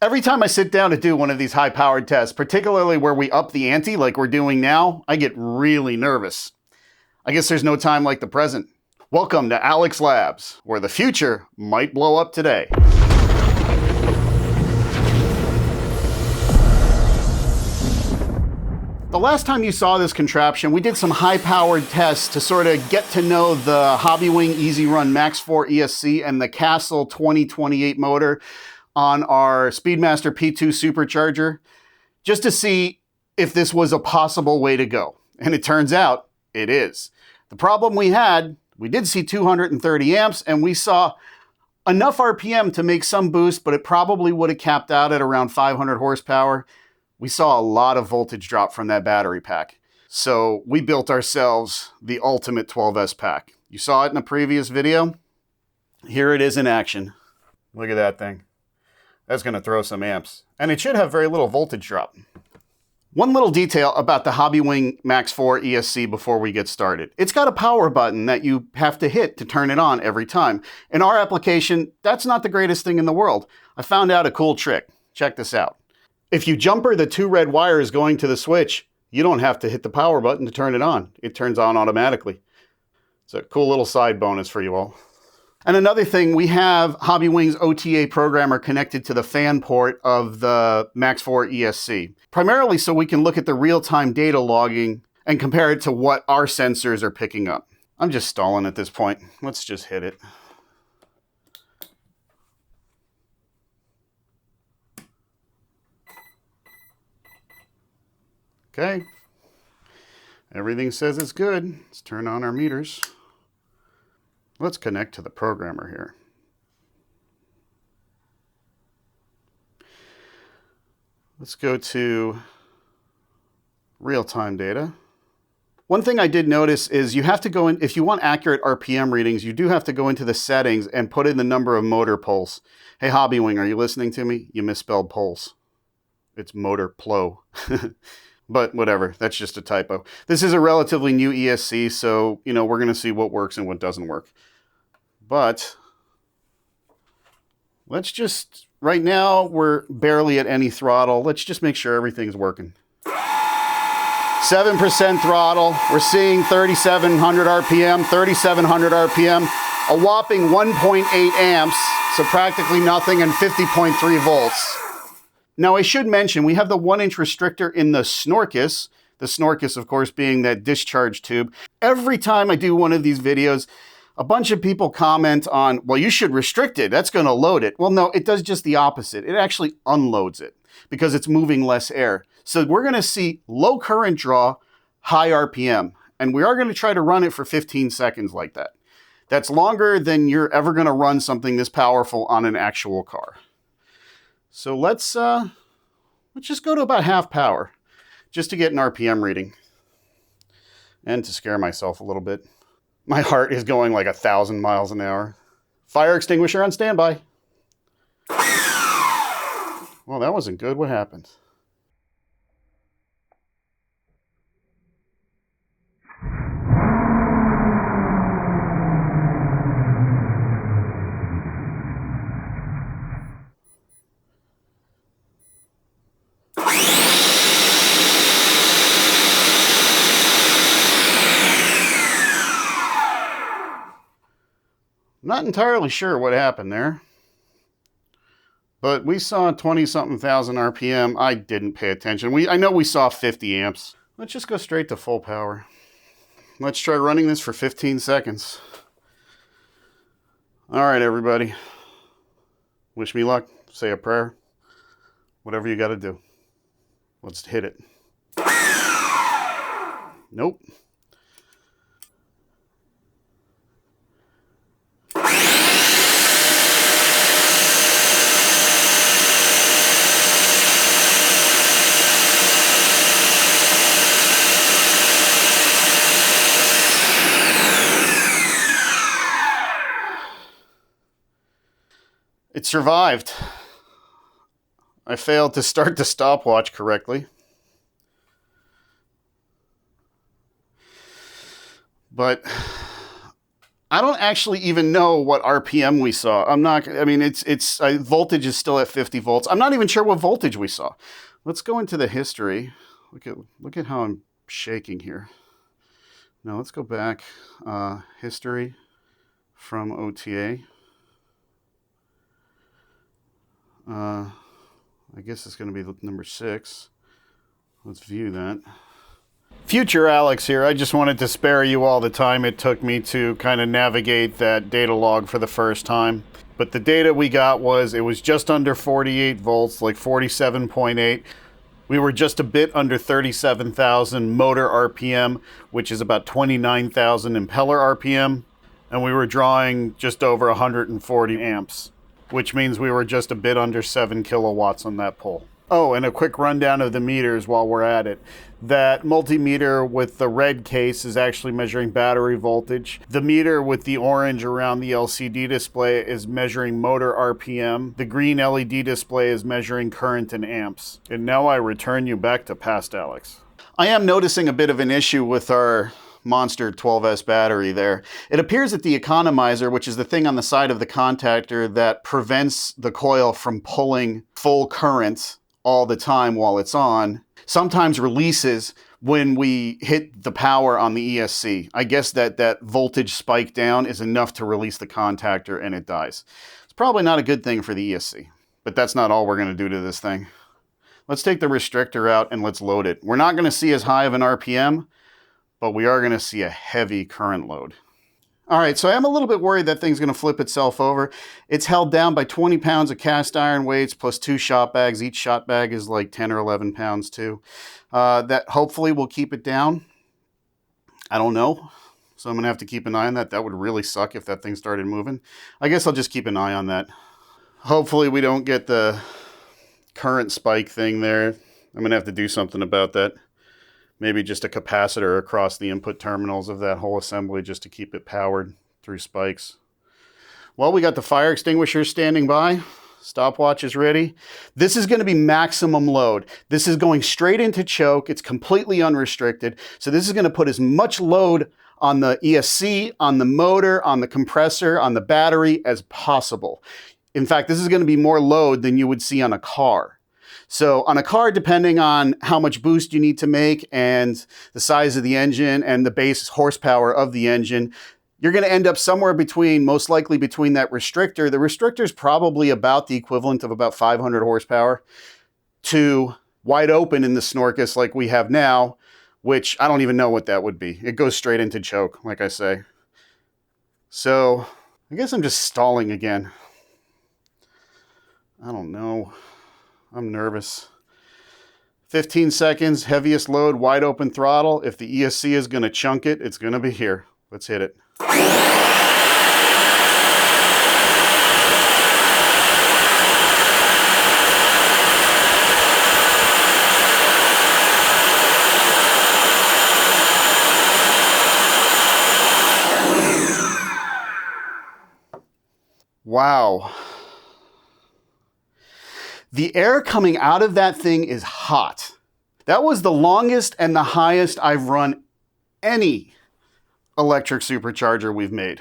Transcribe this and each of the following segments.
Every time I sit down to do one of these high-powered tests, particularly where we up the ante like we're doing now, I get really nervous. I guess there's no time like the present. Welcome to Alex Labs, where the future might blow up today. The last time you saw this contraption, we did some high-powered tests to sort of get to know the Hobbywing Easy Run Max4 ESC and the Castle 2028 motor on our Speedmaster P2 supercharger, just to see if this was a possible way to go. And it turns out it is. The problem we did see 230 amps and we saw enough RPM to make some boost, but it probably would have capped out at around 500 horsepower. We saw a lot of voltage drop from that battery pack. So we built ourselves the ultimate 12S pack. You saw it in a previous video. Here it is in action. Look at that thing. That's going to throw some amps. And it should have very little voltage drop. One little detail about the Hobbywing Max4 ESC before we get started. It's got a power button that you have to hit to turn it on every time. In our application, that's not the greatest thing in the world. I found out a cool trick. Check this out. If you jumper the two red wires going to the switch, you don't have to hit the power button to turn it on. It turns on automatically. It's a cool little side bonus for you all. And another thing, we have Hobbywing's OTA programmer connected to the fan port of the Max4 ESC, primarily so we can look at the real-time data logging and compare it to what our sensors are picking up. I'm just stalling at this point. Let's just hit it. Okay. Everything says it's good. Let's turn on our meters. Let's connect to the programmer here. Let's go to real-time data. One thing I did notice is you have to go in, if you want accurate RPM readings, you do have to go into the settings and put in the number of motor pulse. Hey, Hobbywing, are you listening to me? You misspelled pulse. It's motor plow. But whatever, that's just a typo. This is a relatively new ESC, so, we're going to see what works and what doesn't work. But let's just, right now, we're barely at any throttle. Let's just make sure everything's working. 7% throttle. We're seeing 3,700 RPM, 3,700 RPM, a whopping 1.8 amps, so practically nothing, and 50.3 volts. Now, I should mention, we have the 1-inch restrictor in the Snorkus. The Snorkus, of course, being that discharge tube. Every time I do one of these videos, a bunch of people comment on, well, you should restrict it. That's going to load it. Well, no, it does just the opposite. It actually unloads it because it's moving less air. So we're going to see low current draw, high RPM. And we are going to try to run it for 15 seconds like that. That's longer than you're ever going to run something this powerful on an actual car. So let's just go to about half power, just to get an RPM reading, and to scare myself a little bit. My heart is going like 1,000 miles an hour. Fire extinguisher on standby. Well, that wasn't good. What happened? Not entirely sure what happened there, but we saw 20-something thousand RPM. I didn't pay attention. I know we saw 50 amps. Let's just go straight to full power. Let's try running this for 15 seconds. All right, everybody. Wish me luck. Say a prayer. Whatever you got to do. Let's hit it. Nope. It survived. I failed to start the stopwatch correctly. But I don't actually even know what RPM we saw. I mean, voltage is still at 50 volts. I'm not even sure what voltage we saw. Let's go into the history. Look at how I'm shaking here. Now let's go back. History from OTA. I guess it's going to be number 6. Let's view that. Future Alex here. I just wanted to spare you all the time it took me to kind of navigate that data log for the first time. But the data we got was, it was just under 48 volts, like 47.8. We were just a bit under 37,000 motor RPM, which is about 29,000 impeller RPM. And we were drawing just over 140 amps, which means we were just a bit under 7 kilowatts on that pole. Oh, and a quick rundown of the meters while we're at it. That multimeter with the red case is actually measuring battery voltage. The meter with the orange around the LCD display is measuring motor RPM. The green LED display is measuring current in amps. And now I return you back to past Alex. I am noticing a bit of an issue with our Monster 12S battery there. It appears that the economizer, which is the thing on the side of the contactor that prevents the coil from pulling full current all the time while it's on, sometimes releases when we hit the power on the ESC. I guess that voltage spike down is enough to release the contactor and it dies. It's probably not a good thing for the ESC, but that's not all we're going to do to this thing. Let's take the restrictor out and let's load it. We're not going to see as high of an RPM, but we are going to see a heavy current load. All right, so I am a little bit worried that thing's going to flip itself over. It's held down by 20 pounds of cast iron weights plus 2 shot bags. Each shot bag is like 10 or 11 pounds too. That hopefully will keep it down. I don't know. So I'm going to have to keep an eye on that. That would really suck if that thing started moving. I guess I'll just keep an eye on that. Hopefully we don't get the current spike thing there. I'm going to have to do something about that. Maybe just a capacitor across the input terminals of that whole assembly just to keep it powered through spikes. Well, we got the fire extinguisher standing by. Stopwatch is ready. This is going to be maximum load. This is going straight into choke. It's completely unrestricted. So this is going to put as much load on the ESC, on the motor, on the compressor, on the battery as possible. In fact, this is going to be more load than you would see on a car. So on a car, depending on how much boost you need to make and the size of the engine and the base horsepower of the engine, you're going to end up somewhere between, most likely between that restrictor. The restrictor is probably about the equivalent of about 500 horsepower to wide open in the Snorkus like we have now, which I don't even know what that would be. It goes straight into choke, like I say. So I guess I'm just stalling again. I don't know. I'm nervous. 15 seconds, heaviest load, wide open throttle. If the ESC is going to chunk it, it's going to be here. Let's hit it. Wow. The air coming out of that thing is hot. That was the longest and the highest I've run any electric supercharger we've made.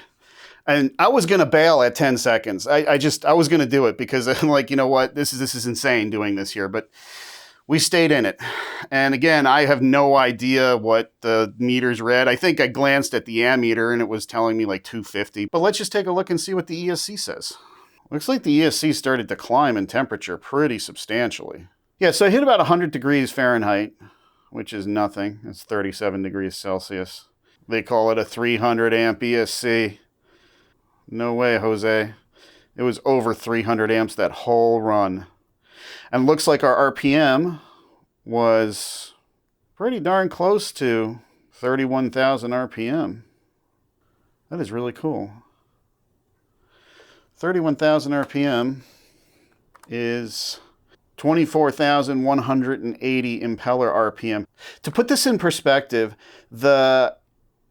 And I was going to bail at 10 seconds. I was going to do it because I'm like, you know what, this is insane doing this here. But we stayed in it. And again, I have no idea what the meters read. I think I glanced at the ammeter and it was telling me like 250. But let's just take a look and see what the ESC says. Looks like the ESC started to climb in temperature pretty substantially. Yeah, so I hit about 100 degrees Fahrenheit, which is nothing. It's 37 degrees Celsius. They call it a 300 amp ESC. No way, Jose. It was over 300 amps that whole run. And looks like our RPM was pretty darn close to 31,000 RPM. That is really cool. 31,000 RPM is 24,180 impeller RPM. To put this in perspective, the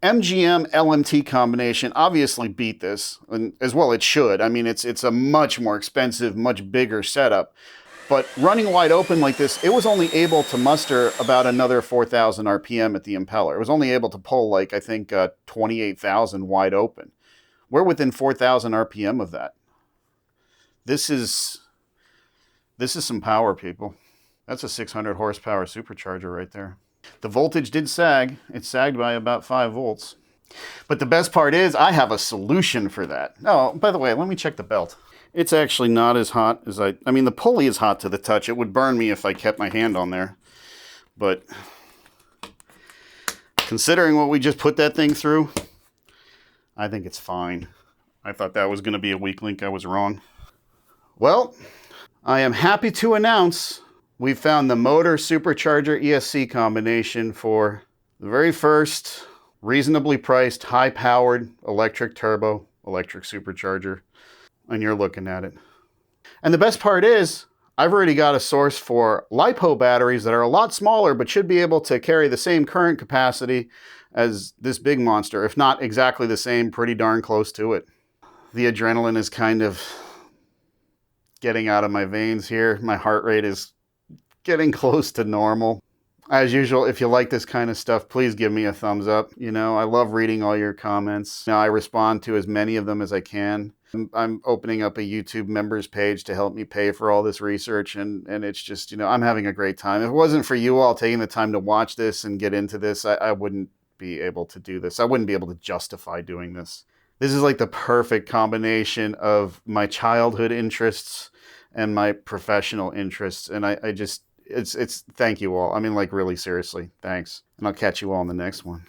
MGM LMT combination obviously beat this, and as well it should. I mean, it's a much more expensive, much bigger setup. But running wide open like this, it was only able to muster about another 4,000 RPM at the impeller. It was only able to pull like, I think, 28,000 wide open, We're within 4,000 RPM of that. This is some power, people. That's a 600 horsepower supercharger right there. The voltage did sag. It sagged by about 5 volts. But the best part is I have a solution for that. Oh, by the way, let me check the belt. It's actually not as hot as I mean, the pulley is hot to the touch. It would burn me if I kept my hand on there. But considering what we just put that thing through, I think it's fine. I thought that was going to be a weak link. I was wrong. Well, I am happy to announce we found the motor supercharger ESC combination for the very first reasonably priced, high-powered electric turbo electric supercharger. And you're looking at it. And the best part is, I've already got a source for LiPo batteries that are a lot smaller, but should be able to carry the same current capacity as this big monster. If not exactly the same, pretty darn close to it. The adrenaline is kind of getting out of my veins here. My heart rate is getting close to normal. As usual, if you like this kind of stuff, please give me a thumbs up. You know, I love reading all your comments. Now, I respond to as many of them as I can. I'm opening up a YouTube members page to help me pay for all this research, and it's just, you know, I'm having a great time. If it wasn't for you all taking the time to watch this and get into this, I wouldn't be able to do this. I wouldn't be able to justify doing this. This is like the perfect combination of my childhood interests and my professional interests, and I just... It's thank you all. I mean, like, really seriously, thanks. And I'll catch you all in the next one.